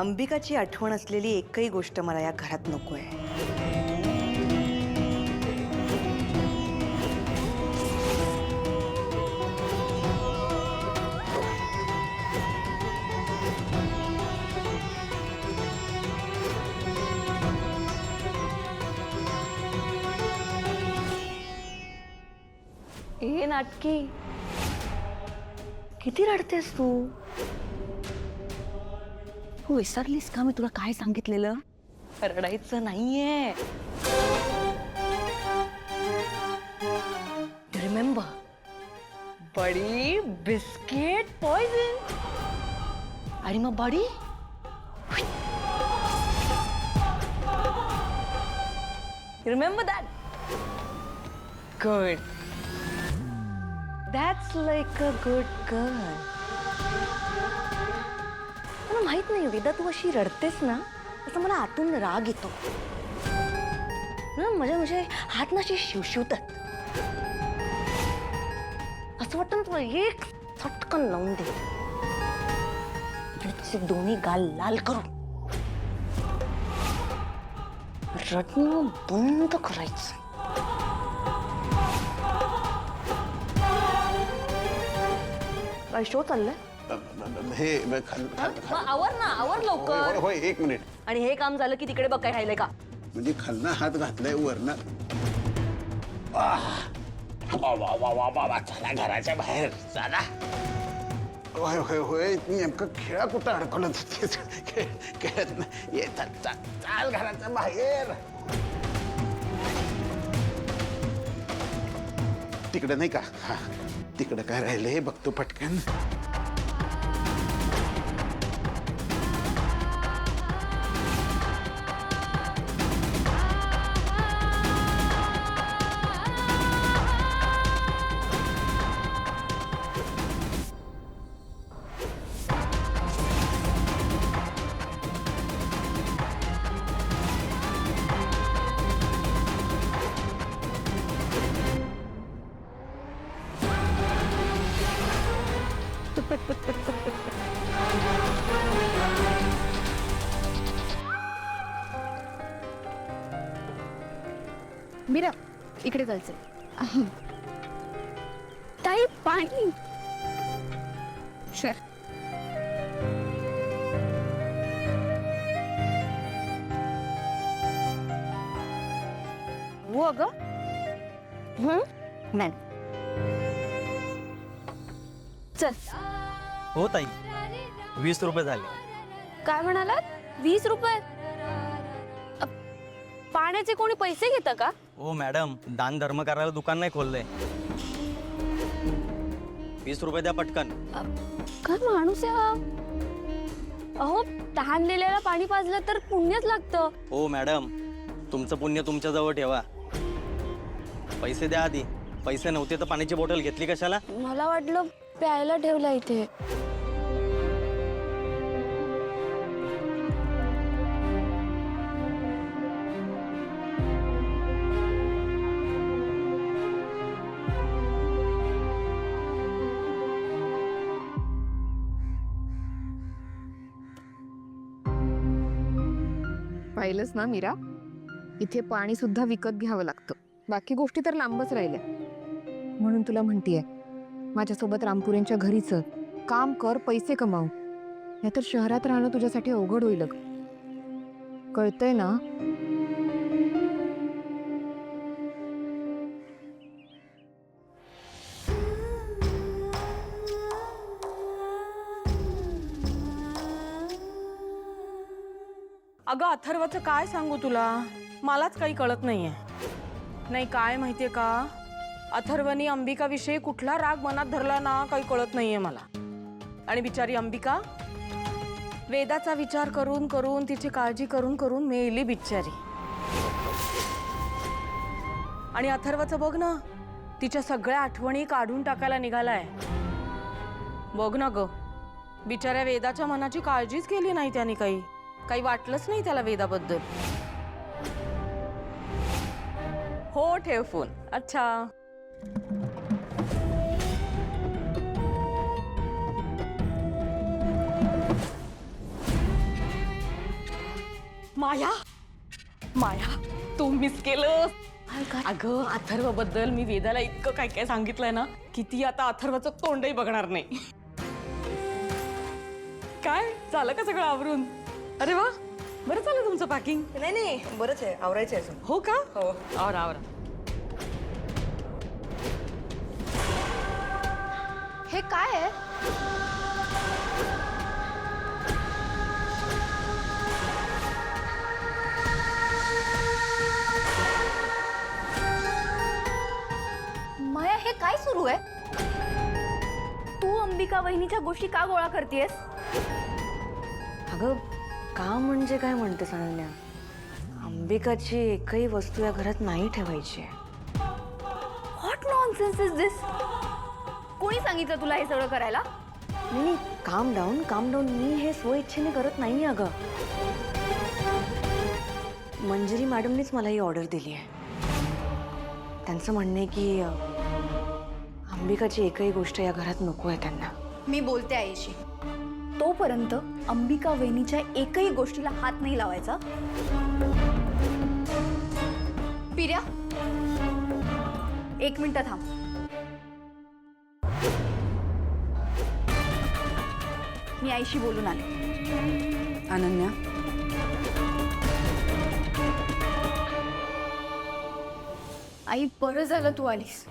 अंबिकाची आठवण असलेली एकही गोष्ट मला या घरात नको आहे. ए नाटकी, किती रडतेस तू? तू विसरलीस का मी तुला काय सांगितलेलं? रडायचं नाहीये. Remember, buddy biscuit poison. आणि मग buddy remember that. Good. That's like a good girl. मला माहित नाही वेदा, तू अशी रडतेस ना असं मला आतून राग येतो ना. म्हणजे हात ना अशी शिवशिवतात. असं वाटतं ना तुला एक चटकन लावून दे आणि तिचे दोन्ही गाल लाल करू. रडणं बंद करायचं. काय शो चाललंय? हे आवर ना, आवर लवकर. होय, एक मिनिट. आणि हे काम झालं की तिकडे बघ काय राहिलंय का. म्हणजे खालना हात घातलाय वरना. चला घराच्या बाहेर चला. होय होय होय, नेमकं खेळा कुठं अडकलं खेळत नाही. ये चाल घराच्या बाहेर. तिकडे नाही का? हा, तिकडे काय राहिलंय बघतो पटकन. मीरा, इकडे जायचंय. ताई, पाणी. सर, हो अगं. मॅन चल. हो ताई, 20 रुपये झाले. काय म्हणालात? 20 रुपये? पाण्याचे कोणी पैसे घेतं का? हो मॅडम, दान धर्म करायला दुकान नाही खोललंय. 20 रुपये द्या पटकन. काय माणूस आहे हा? अहो, तहान दिलेला पाणी पाजलं तर पुण्यच लागतं. हो मॅडम, तुमचं पुण्य तुमच्या जवळ ठेवा. पैसे द्या आधी. पैसे नव्हते तर पाण्याची बॉटल घेतली कशाला? मला वाटलं प्यायला ठेवला इथे. पाहिलंच ना मीरा, इथे पाणी सुद्धा विकत घ्यावं लागतं. बाकी गोष्टी तर लांबच राहिल्या. म्हणून तुला म्हणतीये, माझ्यासोबत रामपुरेंच्या घरी चल. काम कर, पैसे कमाव. नाहीतर शहरात राहणं तुझ्यासाठी अवघड होईल. कळतंय ना? अगं अथर्वचं काय सांगू तुला, मलाच काही कळत नाहीये. नाही काय माहितीये का, अथर्वनी अंबिकाविषयी कुठला राग मनात धरला ना, काही कळत नाहीये मला. आणि बिचारी अंबिका वेदाचा विचार करून करून, तिची काळजी करून करून मेली बिचारी. आणि अथर्वचं बघ ना, तिच्या सगळ्या आठवणी काढून टाकायला निघालाय. बघ ना ग, बिचाऱ्या वेदाच्या मनाची काळजीच केली नाही त्याने. काही वाटलंच नाही त्याला वेदाबद्दल. हो ठेव फोन. अच्छा. माया माया तू मिस केलं. अगं अथर्व बद्दल मी वेदाला इतकं काय काय सांगितलंय ना की ती आता अथर्वचं तोंडही बघणार नाही. काय झालं का सगळं आवरून? अरे वा, बरं झालं तुमचं पॅकिंग. नाही बरंच आहे, आवरायचं आहे अजून. हो का? हो. आवरा आवरा. हे काय आहे? माया, हे काय सुरू आहे? तू अंबिका वहिनीच्या गोष्टी का गोळा करतेस? अगं काम म्हणजे काय म्हणतेस अनन्या? अंबिकाची एकही वस्तू या घरात नाही ठेवायची आहे. व्हॉट नॉनसेन्स इज दिस? कोणी सांगितलं तुला हे सगळं करायला? नाही, काम डाऊन. मी हे स्वइच्छेने करत नाही अगं. मंजिरी मॅडमनीच मला ही ऑर्डर दिली आहे. त्यांचं म्हणणं आहे की अंबिकाची एकही गोष्ट या घरात नको आहे त्यांना. मी बोलते आईशी. तोपर्यंत अंबिका वहिनीच्या एकही गोष्टीला हात नाही लावायचा. पिर्या, 1 मिनिट थांब. मी आईशी बोलून आले. अनन्या, आई, बरं झालं तू आलीस.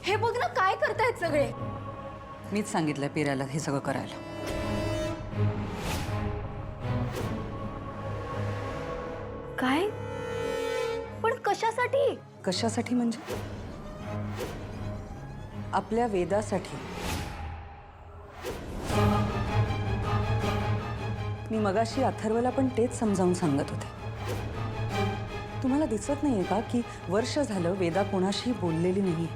हे बघ ना काय करतायत सगळे. मीच सांगितलं पिऱ्याला हे सगळं करायला. काय? पण कशासाठी? कशासाठी म्हणजे? आपल्या वेदासाठी. मी मगाशी अथर्वला पण तेच समजावून सांगत होते. तुम्हाला दिसत नाहीये का की वर्ष झालं वेदा कोणाशी बोललेली नाही.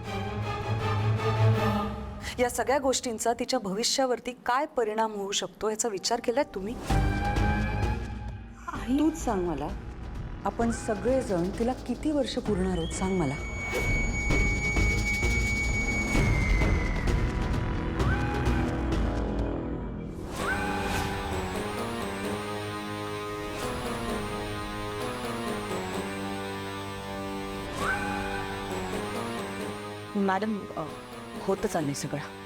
या सगळ्या गोष्टींचा तिच्या भविष्यावरती काय परिणाम होऊ शकतो याचा विचार केलाय तुम्ही? तूच सांग मला, आपण सगळेजण तिला किती वर्ष पुरणार आहोत सांग मला. मॅडम, होतं चाललंय सगळं.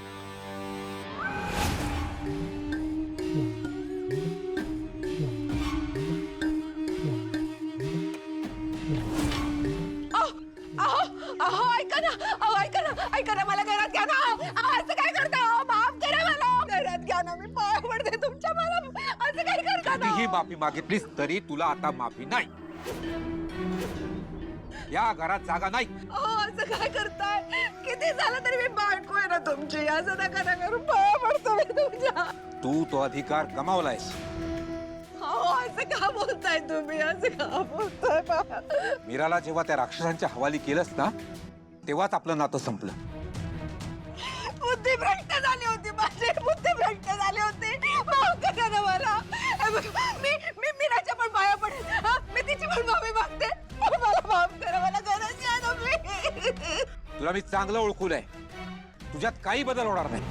ऐका ना, मला घरात घ्या ना. असं काय करता? माफ करा मला. घरात घ्या ना, मी पाया पडते तुमच्या. मला असं काय करता ना? कितीही माफी मागितलीस तरी तुला आता माफी नाही. या घरात जागा नाही. असं काय करताय? किती झालं तरी मी बायको आहे ना तुमची. असं नका ना करू, पाया पडतो मी तुमच्या. तू तो अधिकार गमावलायस. असं का बोलताय तुम्ही? असं का बोलताय? मीराला जेव्हा त्या राक्षसांच्या हवाली केलंस ना तेव्हाच आपलं नातं संपलं. बुद्धी भ्रष्ट झाली होती माझी. बुद्धी भ्रष्ट झाली होती. माफ करा ना मला. मी मीराच्या पण पाया पडेल. मी तिची पण माफी मागते. मला माफ करा. मला गरज आहे ना. मी तुला मी चांगलं ओळखून आहे. तुझ्यात काही बदल होणार नाही.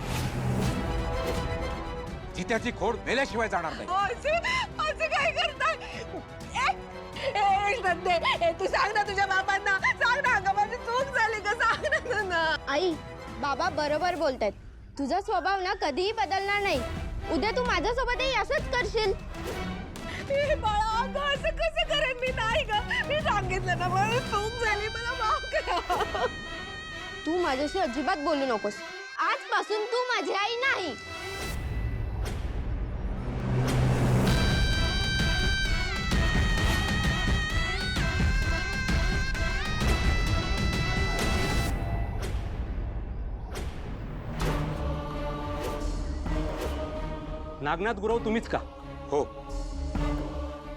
जित्याची खोड मेल्याशिवाय जाणार नाही. असं काय करताय? तू सांग ना तुझ्या बाबांना. सांग ना, अगं माझी चूक झाली का? सांग ना. आई, बाबा बरोबर बोलतायत. तुझा स्वभाव ना कधीही बदलणार नाही. उद्या तू माझ्यासोबतही असंच करशील. बाळा, अगं असं कसं करेन मी? नाही ग, मी सांगितलं ना, मला चूक झाली. मला माफ करा. तू माझ्याशी अजिबात बोलू नकोस. आजपासून तू माझी आई नाही. नागनाथ गुरव तुम्हीच का? हो,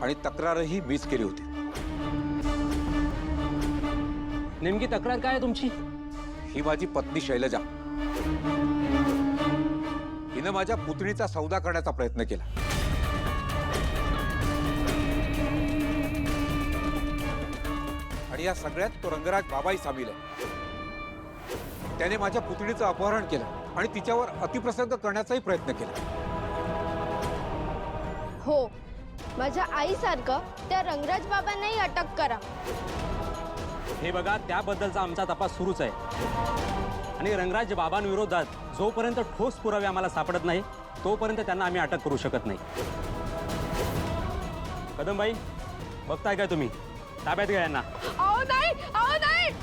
आणि तक्रारही मीच केली होती. नेमकी तक्रार काय आहे तुमची? ही माझी पत्नी शैलजा. हिनं माझ्या पुतणीचा सौदा करण्याचा प्रयत्न केला. आणि या सगळ्यात तो रंगराज बाबाही सामील आहे. त्याने माझ्या पुतणीचं अपहरण केलं आणि तिच्यावर अतिप्रसंग करण्याचाही प्रयत्न केला. हो, माझ्या आईसारखं त्या रंगराज बाबांनाही अटक करा. हे बघा, त्याबद्दलचा आमचा तपास सुरूच आहे. आणि रंगराज बाबांविरोधात जोपर्यंत ठोस पुरावे आम्हाला सापडत नाही तोपर्यंत त्यांना आम्ही अटक करू शकत नाही. कदमबाई, बघताय काय तुम्ही? ताब्यात घ्या यांना. अहो नाही, अहो नाही.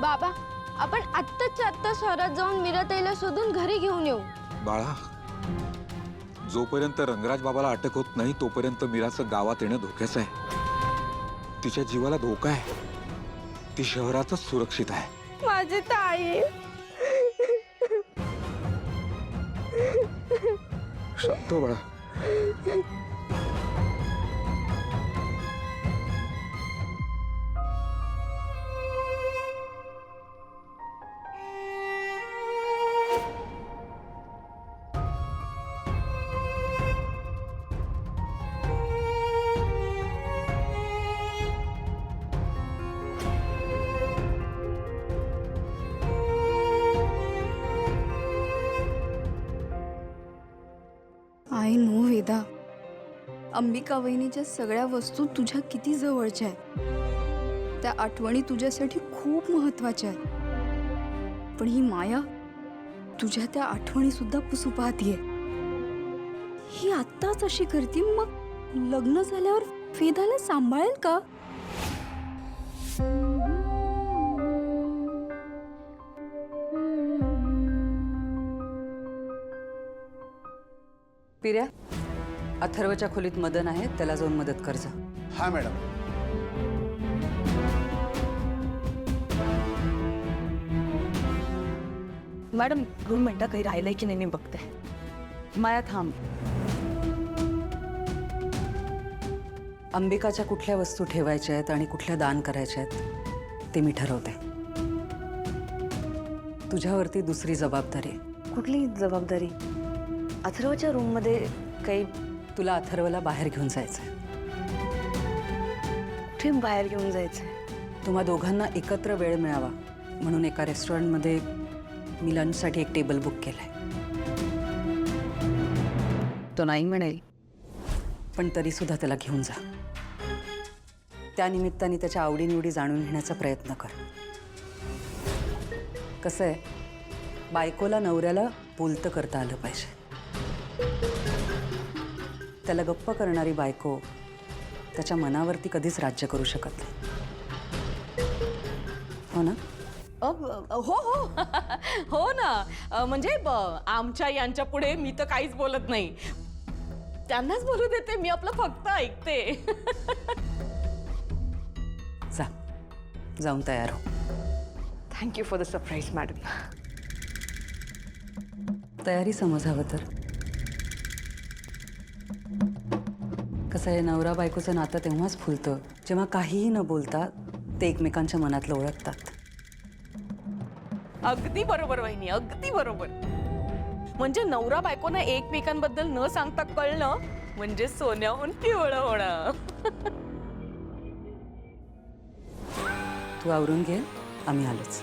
बाबा, आपण आत्ताच्या आत्ता शहरात जाऊन मीराताईला शोधून घरी घेऊन येऊ. बाळा, जोपर्यंत रंगराज बाबाला अटक होत नाही तोपर्यंत मीराचं गावात येणं धोक्याचं आहे. तिच्या जीवाला धोका आहे. ती शहरातच सुरक्षित आहे. माझी ताई. शांत हो बाळा. आय नो वेदा, अंबिका वहिनीच्या सगळ्या वस्तू तुझ्या किती जवळच्या आहेत. त्या आठवणी तुझ्यासाठी खूप महत्वाच्या आहेत. पण ही माया तुझ्या त्या आठवणी सुद्धा पुसू पाहतीये. ही आत्ताच अशी करते, मग लग्न झाल्यावर वेदाला सांभाळेल का? पिऱ्या, अथर्वच्या खोलीत मदन आहे, त्याला जाऊन मदत कर जा. हा मॅडम. मॅडम 2 मिनिटं काही राहिलंय की नाही मी बघते. माया थांब. अंबिकाच्या कुठल्या वस्तू ठेवायच्या आहेत आणि कुठल्या दान करायच्या आहेत ते मी ठरवते. तुझ्यावरती दुसरी जबाबदारी आहे. कुठली जबाबदारी? अथर्वच्या रूममध्ये काही? तुला अथर्वला बाहेर घेऊन जायचंय. कुठे बाहेर घेऊन जायचंय? तुम्हा दोघांना एकत्र वेळ मिळावा म्हणून एका रेस्टॉरंटमध्ये मी लंचसाठी एक टेबल बुक केलाय. तो नाही म्हणेल. पण तरी सुद्धा त्याला घेऊन जा. त्या निमित्ताने त्याच्या आवडीनिवडी जाणून घेण्याचा प्रयत्न कर. कसं आहे, बायकोला नवऱ्याला बोलतं करता आलं पाहिजे. त्याला गप्प करणारी बायको त्याच्या मनावरती कधीच राज्य करू शकत नाही. हो ना? हो हो हो ना. म्हणजे आमच्या यांच्या पुढे मी तर काहीच बोलत नाही. त्यांनाच बोलू देते, मी आपलं फक्त ऐकते. जा, जाऊन तयार हो. Thank you for the surprise madam. तयारी समजावं तर. कसं आहे, नवरा बायकोचं नातं तेव्हाच फुलतं जेव्हा काहीही न बोलता ते एकमेकांच्या मनातलं ओळखतात. अगदी बरोबर वहिनी, अगदी बरोबर. म्हणजे नवरा बायकोना एकमेकांबद्दल न सांगता कळणं म्हणजे सोन्याहून पिवळं होणं. तू आवरून घे, आम्ही आलोच.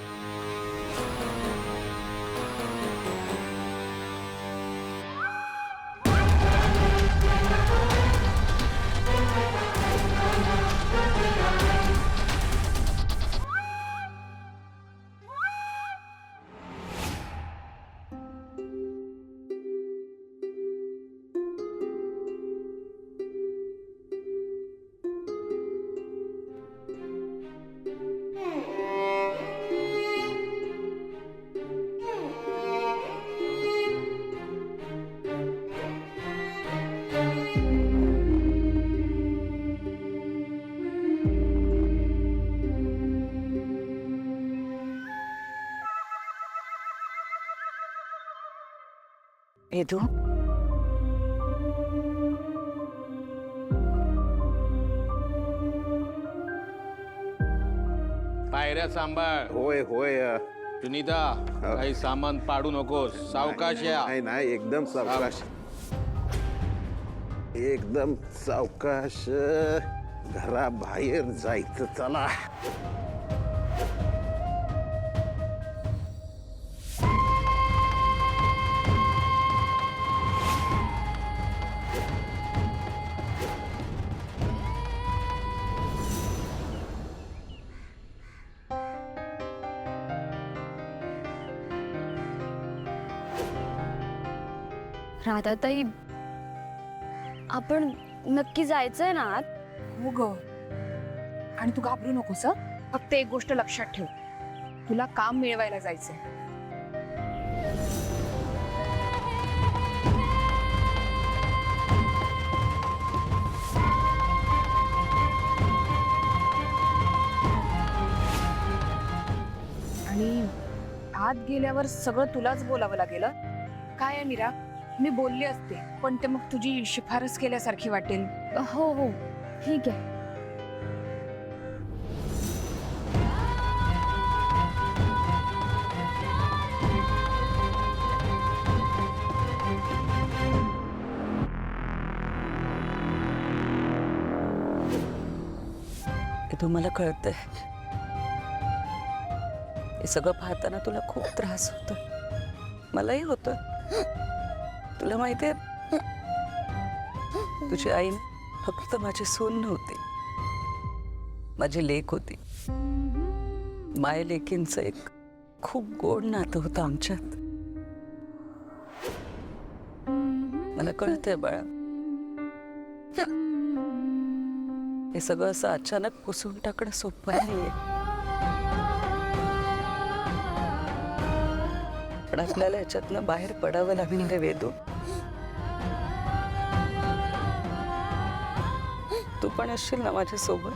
वेदू, पायऱ्या सांभाळ. होय होय सुनीता काही सामान पाडू नकोस. सावकाश या. नाही नाही एकदम सावकाश एकदम सावकाश. घराबाहेर जायचं चला. राधाताई आपण नक्की जायचंय ना आत? हो ग. आणि तू घाबरू नकोस हं? फक्त एक गोष्ट लक्षात ठेव, तुला काम मिळवायला जायचंय. आणि आत गेल्यावर सगळं तुलाच बोलावं लागेल हं? काय आहे मीरा, मी बोलले असते पण ते मग तुझी शिफारस केल्यासारखी वाटेल. हो हो ठीक आहे. हे तुम्हाला कळतंय, हे सगळं पाहताना तुला खूप त्रास होतो. मलाही होत. तुला माहितीये, तुझी आई फक्त माझी सून नव्हती, माझी लेक होती. माय लेकींचं एक खूप गोड नातं होतं आमच्यात. मला कळतंय बाळा, हे सगळं असं अचानक पुसून टाकणं सोपं नाहीये. पण आपल्याला याच्यातनं बाहेर पडावं लागणार आहे वेदू. तू पण असशील ना माझ्यासोबत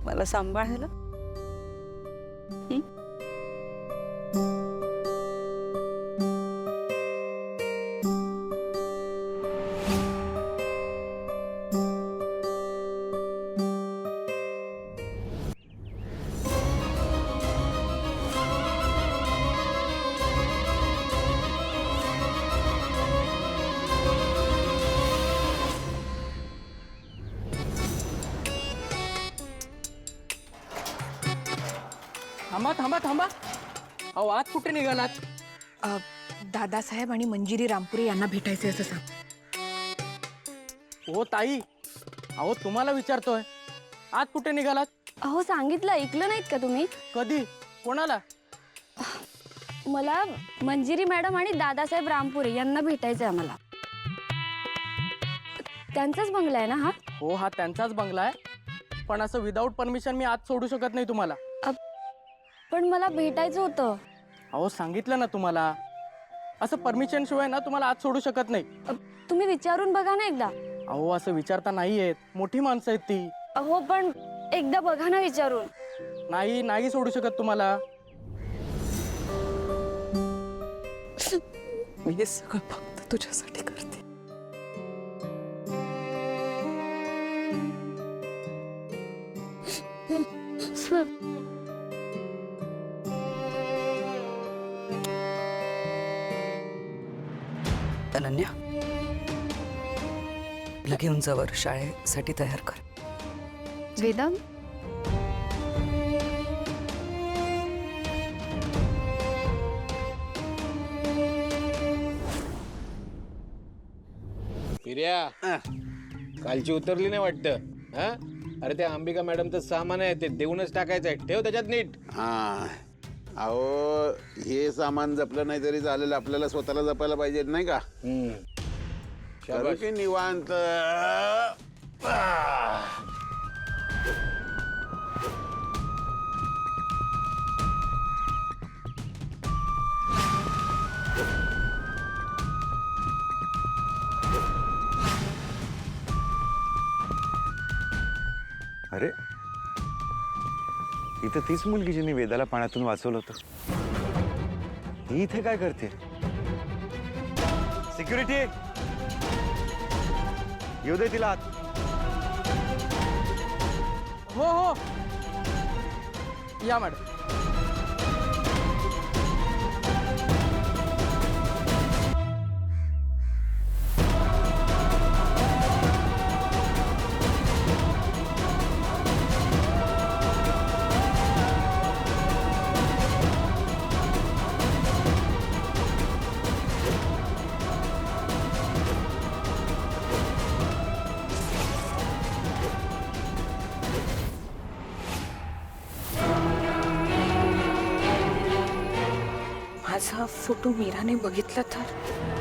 मला सांभाळायला? थांबा थांबा थांबा. अहो आत कुठे निघालात? दादासाहेब आणि मंजिरी रामपुरे यांना भेटायचे असं सांग. हो ताई, अहो तुम्हाला विचारतोय, आत कुठे निघालात? अहो सांगितलं, ऐकलं नाहीत का तुम्ही? कधी? कोणाला? मला मंजिरी मॅडम आणि दादासाहेब रामपुरे यांना भेटायचंय आम्हाला. त्यांचाच बंगला आहे ना हा? हो हा त्यांचाच बंगला आहे, पण असं विदाऊट परमिशन मी आत सोडू शकत नाही तुम्हाला. पण मला भेटायचं होतं. अहो सांगितलं ना तुम्हाला, असं परमिशन शिवाय ना तुम्हाला आत सोडू शकत नाही. तुम्ही विचारून बघा ना एकदा. अहो असं विचारता नाही येत, मोठी माणसं आहेत ती. अहो पण एकदा बघा ना विचारून. नाही नाही सोडू शकत तुम्हाला. मी हे सगळं फक्त तुझ्यासाठी करते. अनन्या, घेऊन जावर शाळेसाठी तयार कर. वेदा, पिर्या, कालची उतरली नाही वाटतं. हा, अरे त्या अंबिका मॅडमचं सामान आहे ते देऊनच टाकायचंय. ठेव त्याच्यात नीट. हा अहो हे सामान जपलं नाही तरी चालेल, आपल्याला स्वतःला जपायला पाहिजे नाही का? करू की निवांत. अरे इथं तीच मुलगी जिने वेदाला पाण्यातून वाचवलं होतं. ही इथे काय करते? सिक्युरिटी, येऊ दे तिला आत. हो हो या मॅडम. माझा फोटो मीराने बघितला तर